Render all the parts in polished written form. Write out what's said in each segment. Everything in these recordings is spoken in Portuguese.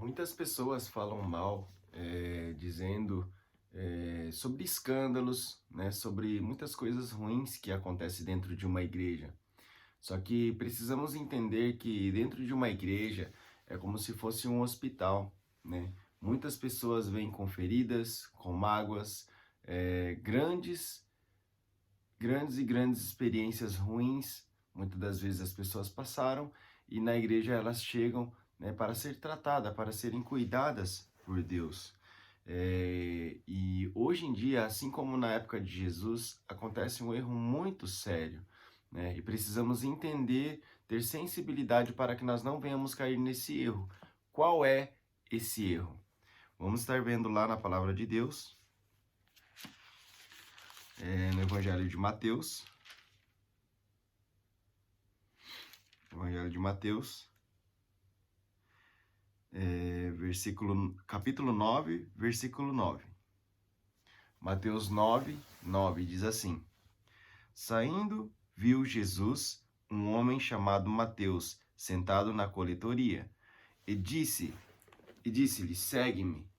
Muitas pessoas falam mal, dizendo sobre escândalos, né, sobre muitas coisas ruins que acontecem dentro de uma igreja. Só que precisamos entender que dentro de uma igreja é como se fosse um hospital, né? Muitas pessoas vêm com feridas, com mágoas, grandes experiências ruins, muitas das vezes as pessoas passaram e na igreja elas chegam, né, para ser tratadas, para serem cuidadas por Deus. E hoje em dia, assim como na época de Jesus, acontece um erro muito sério, né? E precisamos entender, ter sensibilidade para que nós não venhamos cair nesse erro. Qual é esse erro? Vamos estar vendo lá na palavra de Deus, no Evangelho de Mateus. Evangelho de Mateus, capítulo 9, versículo 9. Mateus 9, 9 diz assim: Saindo, viu Jesus um homem chamado Mateus sentado na coletoria e disse-lhe: Segue-me.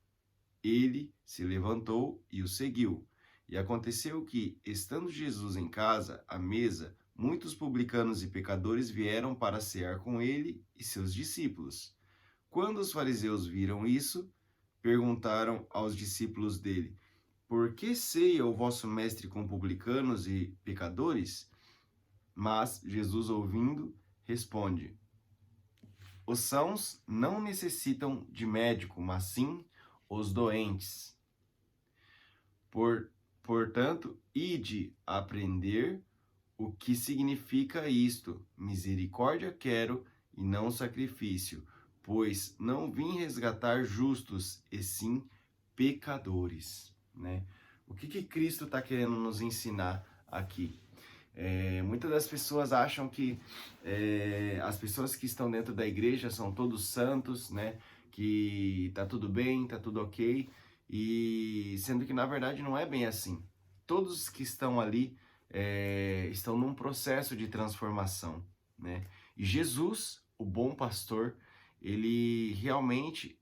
Ele se levantou e o seguiu. E aconteceu que, estando Jesus em casa, à mesa, muitos publicanos e pecadores vieram para cear com ele e seus discípulos. Quando os fariseus viram isso, perguntaram aos discípulos dele: Por que ceia o vosso mestre com publicanos e pecadores? Mas Jesus, ouvindo, responde: Os sãos não necessitam de médico, mas sim os doentes. Portanto, ide aprender o que significa isto: misericórdia quero e não sacrifício, pois não vim resgatar justos, e sim pecadores, né? O que Cristo está querendo nos ensinar aqui? Muitas das pessoas acham que as pessoas que estão dentro da igreja são todos santos, né? Que tá tudo bem, tá tudo ok, e sendo que na verdade não é bem assim. Todos que estão ali estão num processo de transformação, né? E Jesus, o bom pastor, ele realmente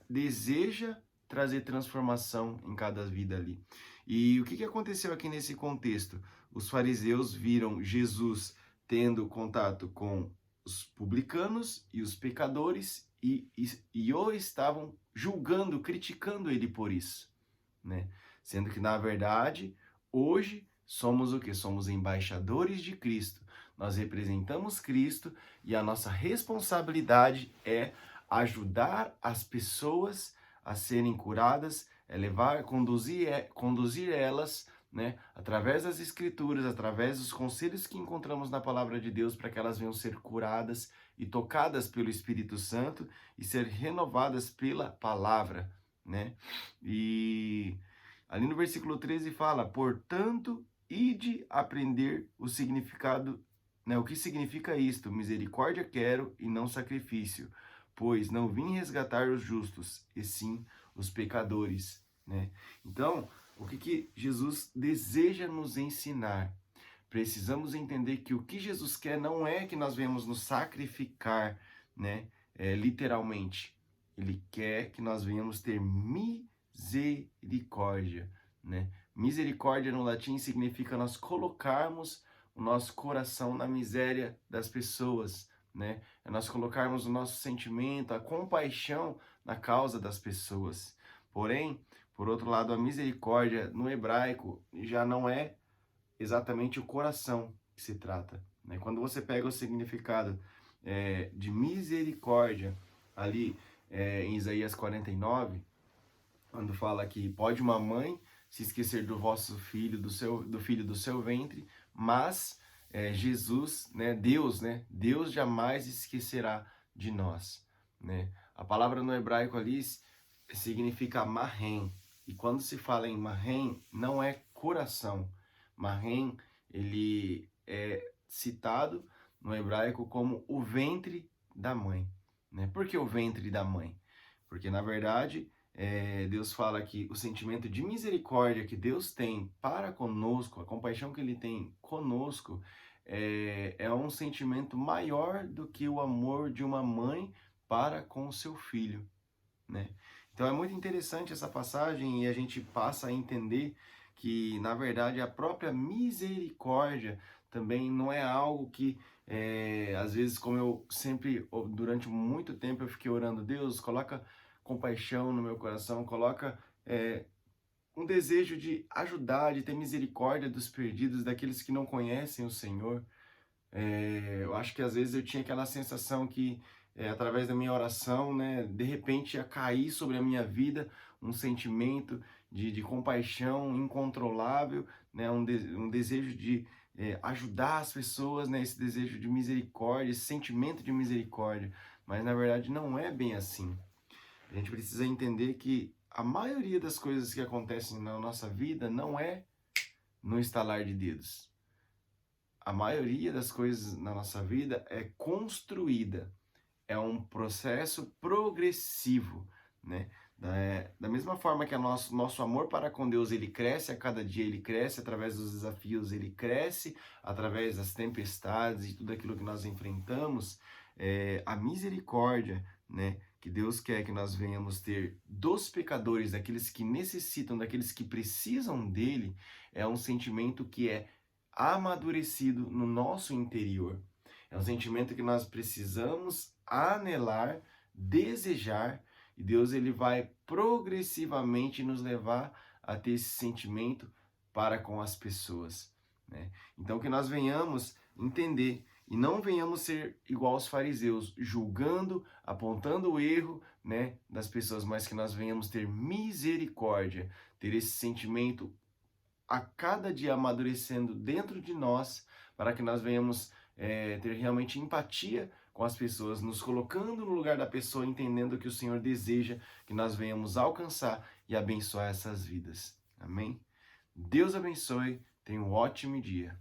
deseja trazer transformação em cada vida ali. E o que aconteceu aqui nesse contexto? Os fariseus viram Jesus tendo contato com os publicanos e os pecadores e o estavam julgando, criticando ele por isso, né? Sendo que, na verdade, hoje somos o que? Somos embaixadores de Cristo. Nós representamos Cristo e a nossa responsabilidade é ajudar as pessoas a serem curadas, conduzir elas, né, através das escrituras, através dos conselhos que encontramos na palavra de Deus, para que elas venham ser curadas e tocadas pelo Espírito Santo e ser renovadas pela palavra, né? E ali no versículo 13 fala: portanto, ide aprender o significado, né, o que significa isto: misericórdia quero e não sacrifício, pois não vim resgatar os justos, e sim os pecadores, né? Então, o que Jesus deseja nos ensinar? Precisamos entender que o que Jesus quer não é que nós venhamos nos sacrificar, né? Literalmente. Ele quer que nós venhamos ter misericórdia, né? Misericórdia no latim significa nós colocarmos o nosso coração na miséria das pessoas, né? É nós colocarmos o nosso sentimento, a compaixão na causa das pessoas. Porém, por outro lado, a misericórdia no hebraico já não é exatamente o coração que se trata, né? Quando você pega o significado de misericórdia ali em Isaías 49, quando fala que pode uma mãe se esquecer do vosso filho, do filho do seu ventre, mas Jesus, né, Deus jamais esquecerá de nós, né? A palavra no hebraico ali significa marrém, e quando se fala em marrém, não é coração. Marrém, ele é citado no hebraico como o ventre da mãe, né? Por que o ventre da mãe? Porque, na verdade, Deus fala que o sentimento de misericórdia que Deus tem para conosco, a compaixão que Ele tem conosco, é um sentimento maior do que o amor de uma mãe para com o seu filho, né? Então é muito interessante essa passagem e a gente passa a entender que, na verdade, a própria misericórdia também não é algo que, às vezes, como eu sempre, durante muito tempo, eu fiquei orando, Deus, coloca compaixão no meu coração, coloca um desejo de ajudar, de ter misericórdia dos perdidos, daqueles que não conhecem o Senhor. Eu acho que às vezes eu tinha aquela sensação que, através da minha oração, né, de repente ia cair sobre a minha vida um sentimento de compaixão incontrolável, né, um desejo de ajudar as pessoas, né, esse desejo de misericórdia, esse sentimento de misericórdia. Mas na verdade não é bem assim. A gente precisa entender que a maioria das coisas que acontecem na nossa vida não é no estalar de dedos. A maioria das coisas na nossa vida é construída, é um processo progressivo, né? Da mesma forma que nosso amor para com Deus, ele cresce a cada dia, ele cresce através dos desafios, ele cresce através das tempestades e tudo aquilo que nós enfrentamos, a misericórdia, né, que Deus quer que nós venhamos ter dos pecadores, daqueles que necessitam, daqueles que precisam dele, é um sentimento que é amadurecido no nosso interior. É um sentimento que nós precisamos anelar, desejar, e Deus ele vai progressivamente nos levar a ter esse sentimento para com as pessoas, né? Então que nós venhamos entender e não venhamos ser igual aos fariseus, julgando, apontando o erro, né, das pessoas, mas que nós venhamos ter misericórdia, ter esse sentimento a cada dia amadurecendo dentro de nós, para que nós venhamos ter realmente empatia com as pessoas, nos colocando no lugar da pessoa, entendendo que o Senhor deseja que nós venhamos alcançar e abençoar essas vidas. Amém? Deus abençoe, tenha um ótimo dia.